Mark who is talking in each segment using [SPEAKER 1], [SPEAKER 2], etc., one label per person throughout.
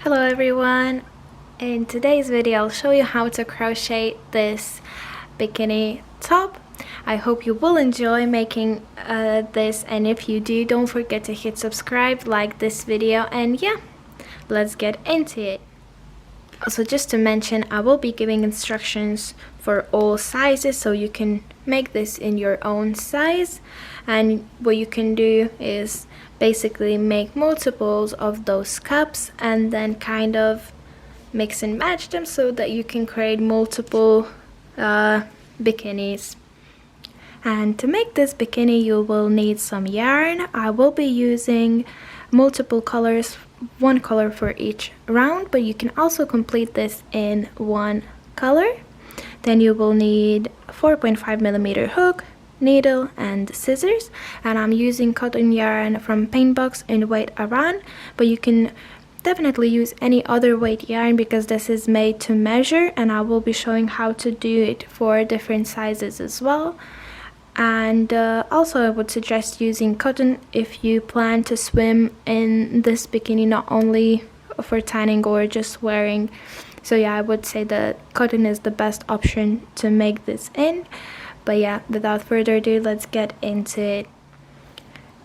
[SPEAKER 1] Hello everyone! In today's video I'll show you how to crochet this bikini top. I hope you will enjoy making this, and if you do, don't forget to hit subscribe, like this video, and yeah, let's get into it. Also, just to mention, I will be giving instructions for all sizes so you can make this in your own size, and what you can do is basically make multiples of those cups and then kind of mix and match them so that you can create multiple bikinis. And to make this bikini you will need some yarn. I will be using multiple colors, one color for each round, but you can also complete this in one color. Then you will need 4.5mm hook, needle and scissors, and I'm using cotton yarn from Paintbox in weight Aran, but you can definitely use any other weight yarn because this is made to measure, and I will be showing how to do it for different sizes as well. And also I would suggest using cotton if you plan to swim in this bikini, not only for tanning or just wearing. So yeah, I would say that cotton is the best option to make this in. But yeah, without further ado, let's get into it.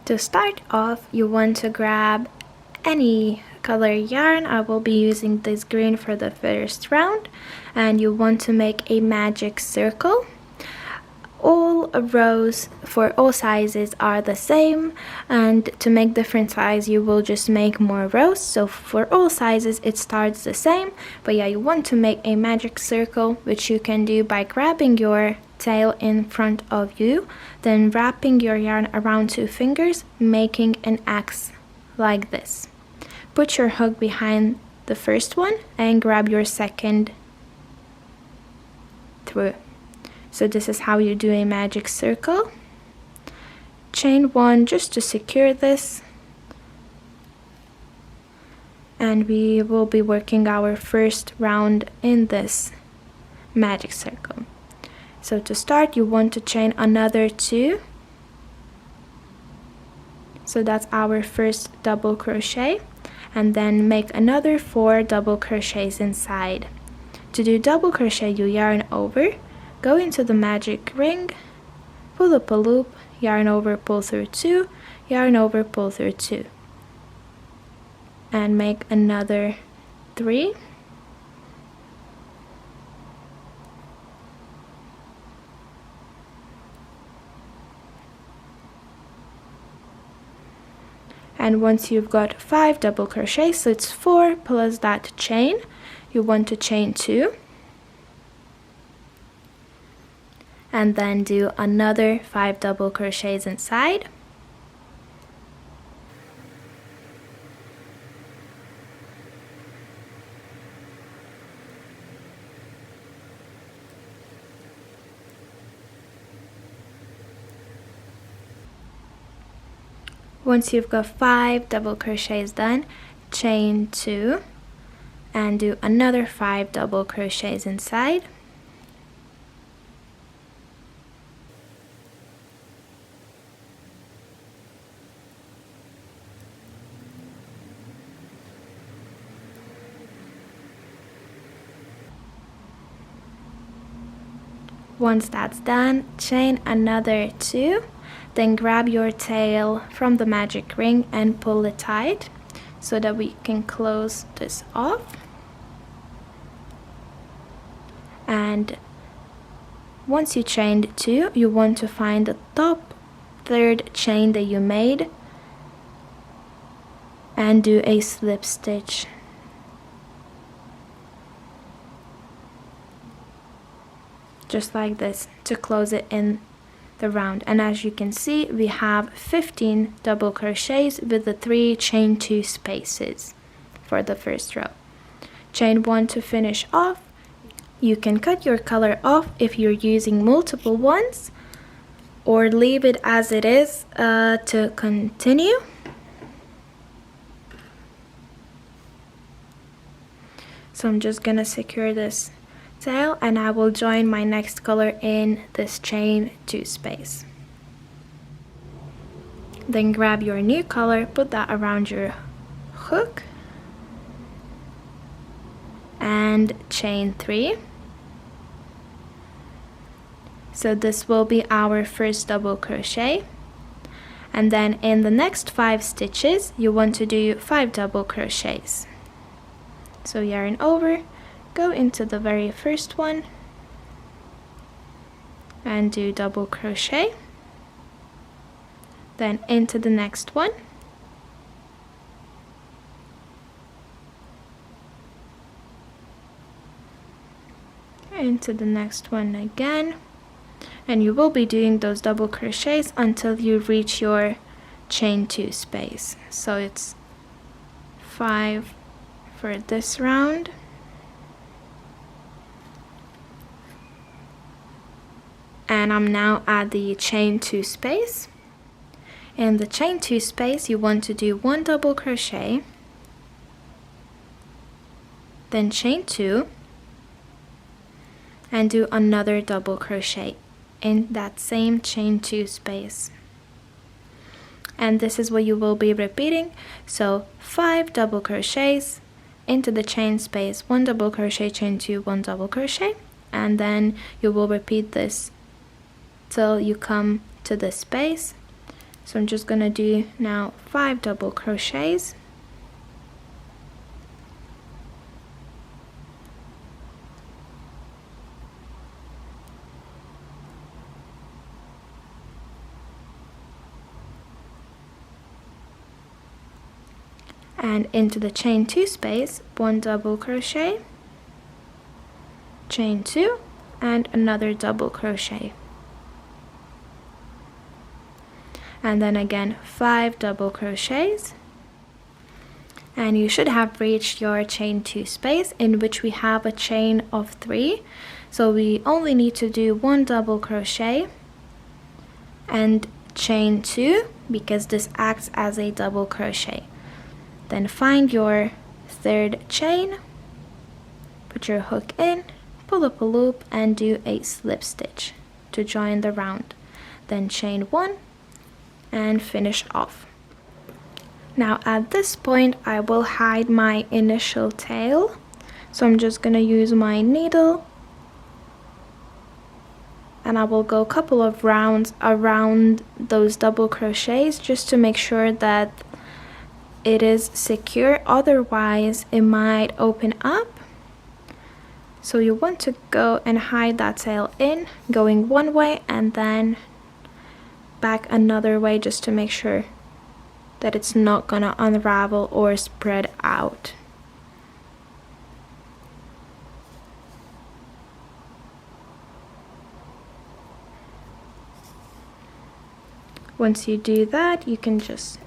[SPEAKER 1] To start off, you want to grab any color yarn. I will be using this green for the first round, and you want to make a magic circle. All rows for all sizes are the same, and to make different size you will just make more rows. So for all sizes it starts the same, but yeah, you want to make a magic circle, which you can do by grabbing your tail in front of you, then wrapping your yarn around 2 fingers, making an X like this. Put your hook behind the first one and grab your second through. So this is how you do a magic circle. Chain 1 just to secure this, and we will be working our first round in this magic circle. So to start, you want to chain another 2. So that's our first double crochet, and then make another 4 double crochets inside. To do double crochet, you yarn over, go into the magic ring, pull up a loop, yarn over, pull through 2, yarn over, pull through 2, and make another 3. And once you've got 5 double crochets, so it's 4 plus that chain, you want to chain 2. And then do another 5 double crochets inside. Once you've got 5 double crochets done, chain 2 and do another 5 double crochets inside. Once that's done, chain another 2, then grab your tail from the magic ring and pull it tight so that we can close this off. And once you chained 2, you want to find the top 3rd chain that you made and do a slip stitch. Just like this to close it in the round. And as you can see, we have 15 double crochets with the 3 chain 2 spaces for the first row. Chain 1 to finish off. You can cut your color off if you're using multiple ones, or leave it as it is to continue. So I'm just gonna secure this tail, and I will join my next color in this chain 2 space. Then grab your new color, put that around your hook, and chain 3. So this will be our first double crochet, and then in the next 5 stitches you want to do 5 double crochets. So yarn over, go into the very first one and do double crochet, then into the next one, into the next one again, and you will be doing those double crochets until you reach your chain 2 space. So it's 5 for this round, and I'm now at the chain 2 space. In the chain 2 space you want to do 1 double crochet, then chain 2, and do another double crochet in that same chain 2 space. And this is what you will be repeating. So 5 double crochets into the chain space, 1 double crochet, chain 2, 1 double crochet, and then you will repeat this till you come to this space. So I'm just gonna do now 5 double crochets, and into the chain 2 space, 1 double crochet, chain 2, and another double crochet, and then again 5 double crochets, and you should have reached your chain 2 space, in which we have a chain of 3. So we only need to do 1 double crochet and chain 2, because this acts as a double crochet. Then find your 3rd chain, put your hook in, pull up a loop, and do a slip stitch to join the round. Then chain 1 and finish off. Now at this point I will hide my initial tail, so I'm just gonna use my needle, and I will go a couple of rounds around those double crochets just to make sure that it is secure, otherwise it might open up. So you want to go and hide that tail in, going one way and then back another way, just to make sure that it's not gonna unravel or spread out. Once you do that, you can just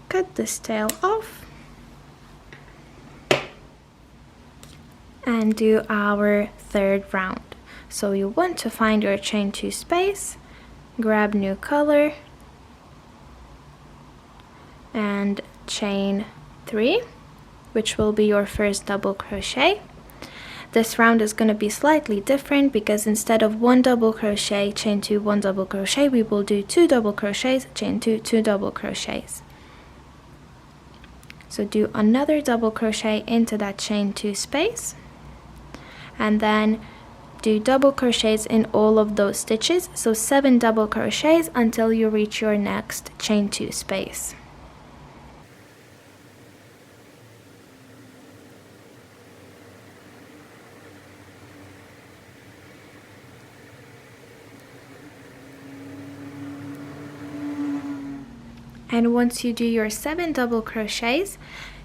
[SPEAKER 1] cut this tail off and do our 3rd round. So you want to find your chain 2 space, grab new color, and chain 3, which will be your first double crochet. This round is going to be slightly different, because instead of 1 double crochet, chain 2, 1 double crochet, we will do 2 double crochets, chain 2, 2 double crochets. So do another double crochet into that chain 2 space, and then do double crochets in all of those stitches, so 7 double crochets until you reach your next chain 2 space. And once you do your 7 double crochets,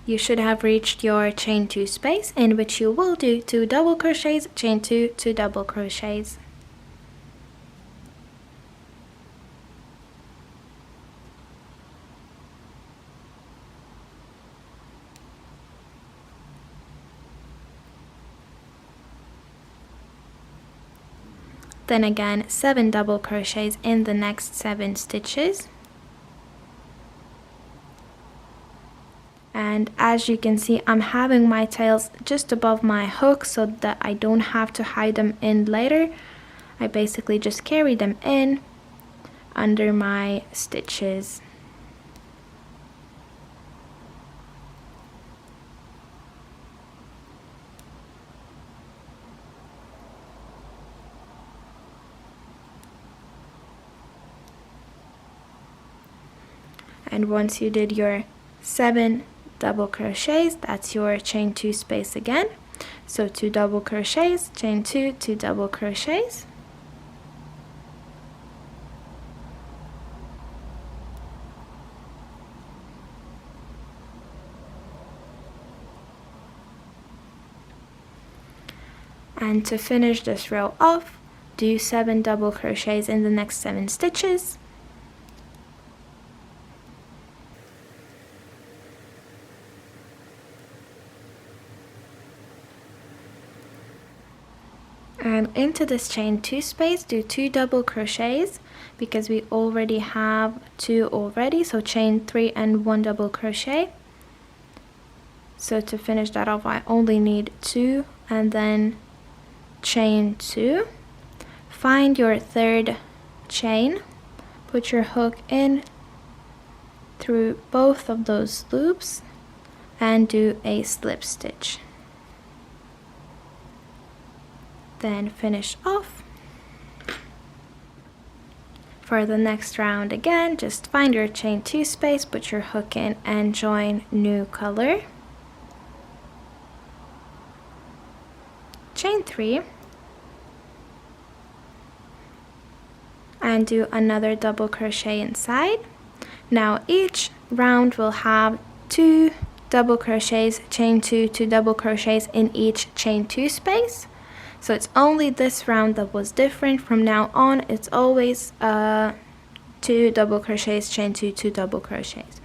[SPEAKER 1] you should have reached your chain 2 space, in which you will do 2 double crochets, chain 2, 2 double crochets. Then again 7 double crochets in the next 7 stitches. And as you can see, I'm having my tails just above my hook so that I don't have to hide them in later. I basically just carry them in under my stitches. And once you did your 7 double crochets, that's your chain 2 space again. So 2 double crochets, chain 2, 2 double crochets. And to finish this row off, do 7 double crochets in the next 7 stitches. And into this chain 2 space, do 2 double crochets because we already have 2 already, so chain 3 and 1 double crochet. So to finish that off, I only need 2, and then chain 2. Find your third chain, put your hook in through both of those loops and do a slip stitch. Then finish off. For the next round again, just find your chain 2 space, put your hook in and join new color. Chain 3 and do another double crochet inside. Now each round will have 2 double crochets, chain 2, 2 double crochets in each chain 2 space. So it's only this round that was different. From now on, it's always 2 double crochets, chain 2, 2 double crochets.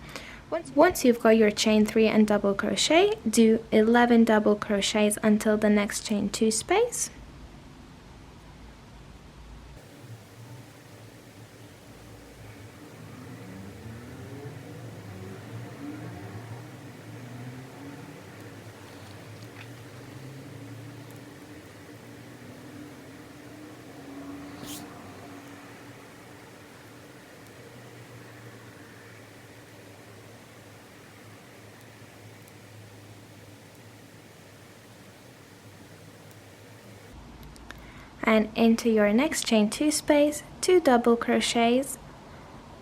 [SPEAKER 1] Once you've got your chain 3 and double crochet, do 11 double crochets until the next chain 2 space. And into your next chain 2 space, 2 double crochets,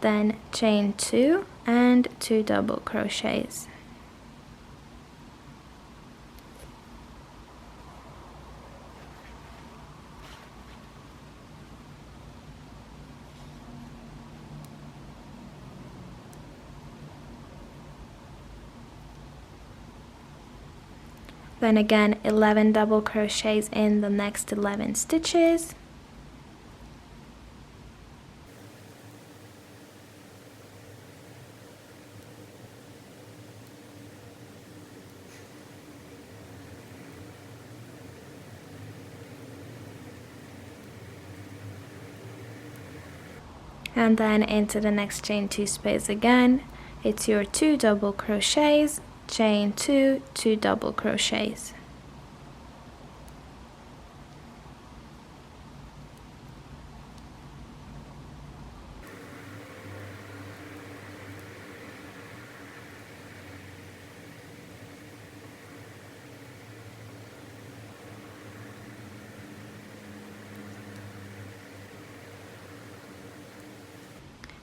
[SPEAKER 1] then chain 2 and 2 double crochets. Then again 11 double crochets in the next 11 stitches. And then into the next chain 2 space again, it's your 2 double crochets, chain 2, 2 double crochets.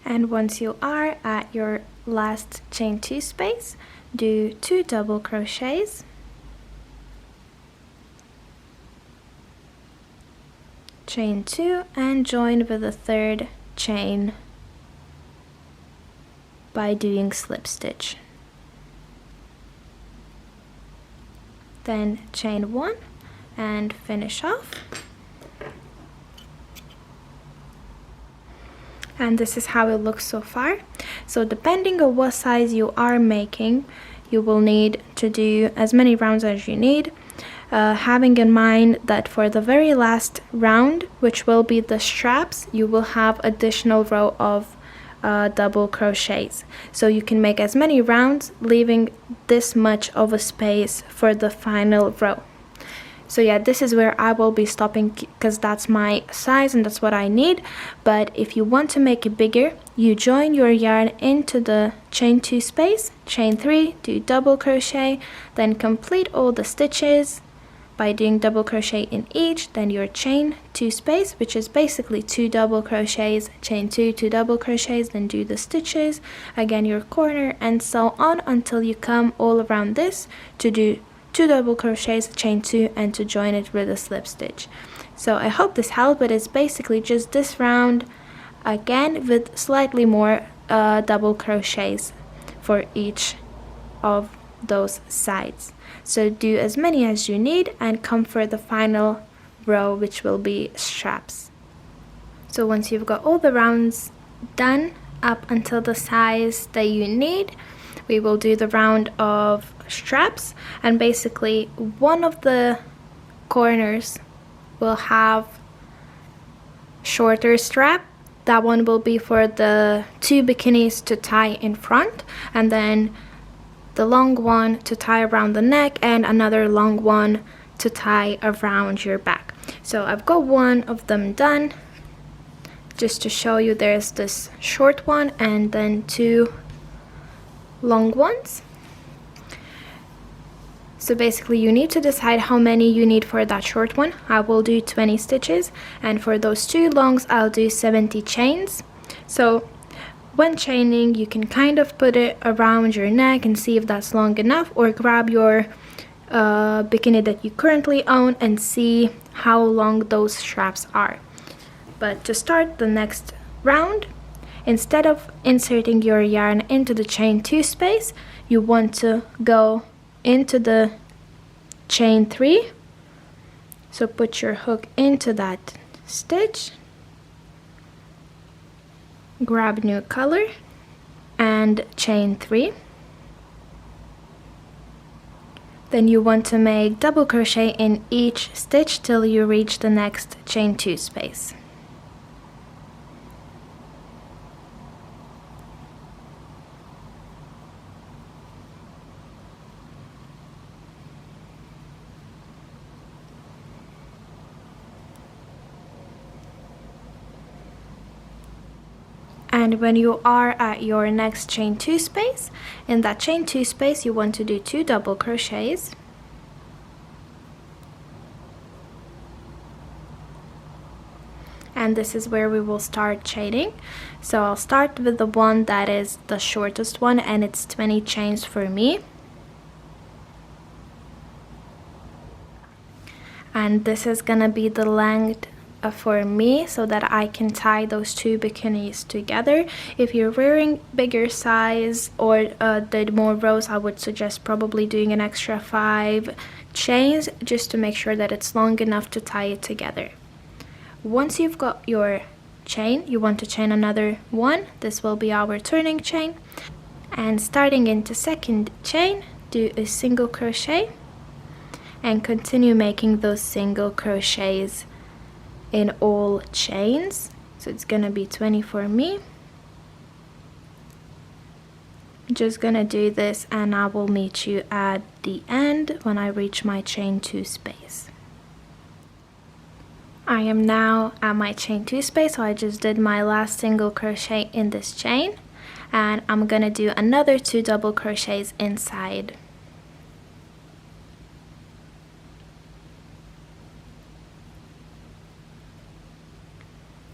[SPEAKER 1] And once you are at your last chain 2 space, do 2 double crochets, chain 2 and join with the third chain by doing slip stitch. Then chain 1 and finish off. And this is how it looks so far. So depending on what size you are making, you will need to do as many rounds as you need, having in mind that for the very last round, which will be the straps, you will have additional row of double crochets. So you can make as many rounds, leaving this much of a space for the final row. So yeah, this is where I will be stopping because that's my size and that's what I need. But if you want to make it bigger, you join your yarn into the chain 2 space, chain 3, do double crochet, then complete all the stitches, by doing double crochet in each, then your chain 2 space, which is basically 2 double crochets, chain 2, 2 double crochets, then do the stitches, again your corner, and so on until you come all around this to do 2 double crochets, chain 2, and to join it with a slip stitch. So I hope this helped, but it's basically just this round again with slightly more double crochets for each of those sides. So do as many as you need and come for the final row, which will be straps. So once you've got all the rounds done up until the size that you need, we will do the round of straps, and basically one of the corners will have shorter strap. That one will be for the 2 bikinis to tie in front, and then the long one to tie around the neck, and another long one to tie around your back. So I've got one of them done. Just to show you, there's this short one and then 2 long ones. So basically you need to decide how many you need for that short one. I will do 20 stitches, and for those 2 longs I'll do 70 chains. So when chaining, you can kind of put it around your neck and see if that's long enough, or grab your bikini that you currently own and see how long those straps are. But to start the next round, instead of inserting your yarn into the chain 2 space, you want to go into the chain 3. So put your hook into that stitch, grab new color and chain 3. Then you want to make double crochet in each stitch till you reach the next chain 2 space. And when you are at your next chain 2 space, in that chain 2 space you want to do 2 double crochets, and this is where we will start chaining. So I'll start with the one that is the shortest one, and it's 20 chains for me. And this is gonna be the length for me, so that I can tie those 2 bikinis together. If you're wearing bigger size or did more rows, I would suggest probably doing an extra 5 chains just to make sure that it's long enough to tie it together. Once you've got your chain, you want to chain another 1. This will be our turning chain, and starting into second chain, do a single crochet and continue making those single crochets in all chains. So it's gonna be 20 for me. Just gonna do this, and I will meet you at the end when I reach my chain 2 space. I am now at my chain 2 space, so I just did my last single crochet in this chain, and I'm gonna do another 2 double crochets inside.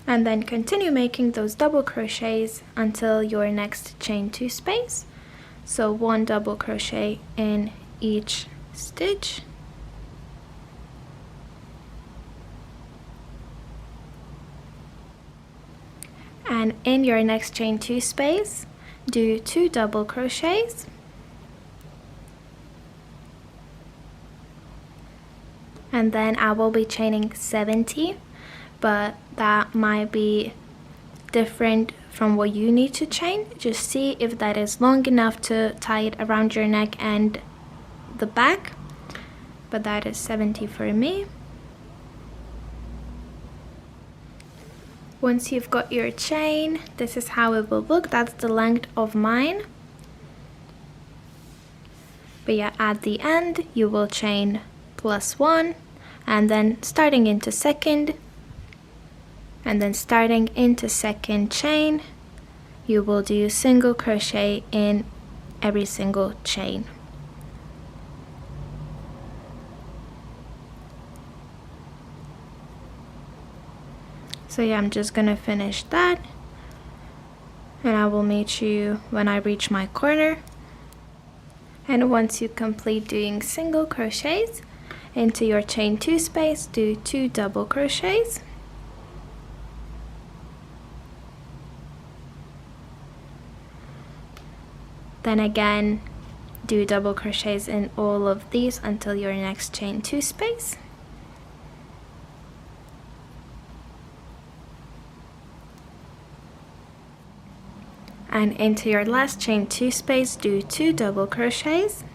[SPEAKER 1] And then continue making those double crochets until your next chain 2 space. So 1 double crochet in each stitch, and in your next chain 2 space, do 2 double crochets, and then I will be chaining 70, but that might be different from what you need to chain. Just see if that is long enough to tie it around your neck and the back, but that is 70 for me. Once you've got your chain, this is how it will look. That's the length of mine. But yeah, at the end you will chain +1, and then starting into second, and then starting into second chain, you will do single crochet in every single chain. So yeah, I'm just gonna finish that, and I will meet you when I reach my corner. And once you complete doing single crochets, into your chain 2 space, do 2 double crochets. Then again, do double crochets in all of these until your next chain 2 space. And into your last chain 2 space, do 2 double crochets.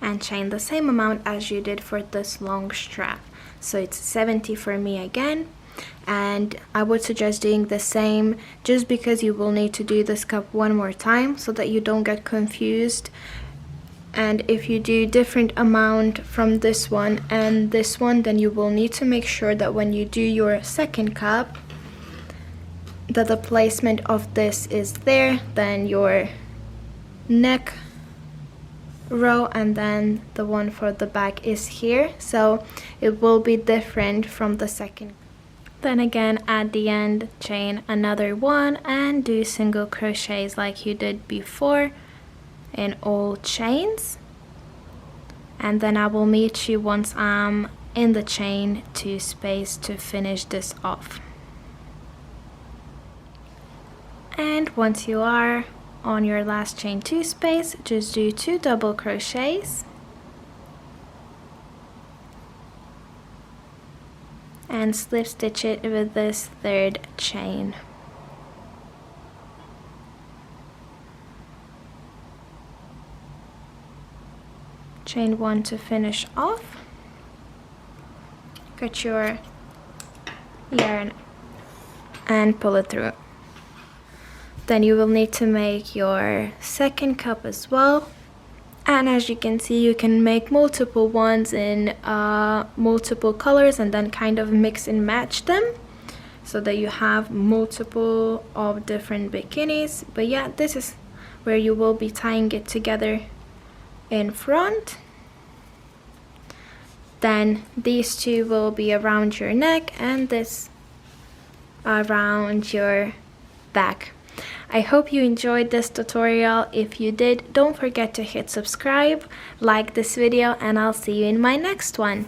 [SPEAKER 1] And chain the same amount as you did for this long strap. So it's 70 for me again. And I would suggest doing the same, just because you will need to do this cup one more time so that you don't get confused. And if you do different amount from this one and this one, then you will need to make sure that when you do your second cup, that the placement of this is there, then your neck row, and then the one for the back is here, so it will be different from the second. Then again, at the end, chain another one and do single crochets like you did before in all chains. And then I will meet you once I'm in the chain 2 space to finish this off. And once you are on your last chain 2 space, just do 2 double crochets and slip stitch it with this third chain. Chain 1 to finish off. Cut your yarn and pull it through. Then you will need to make your second cup as well. And as you can see, you can make multiple ones in multiple colors and then kind of mix and match them so that you have multiple of different bikinis. But yeah, this is where you will be tying it together in front. Then these two will be around your neck and this around your back. I hope you enjoyed this tutorial. If you did, don't forget to hit subscribe, like this video, and I'll see you in my next one.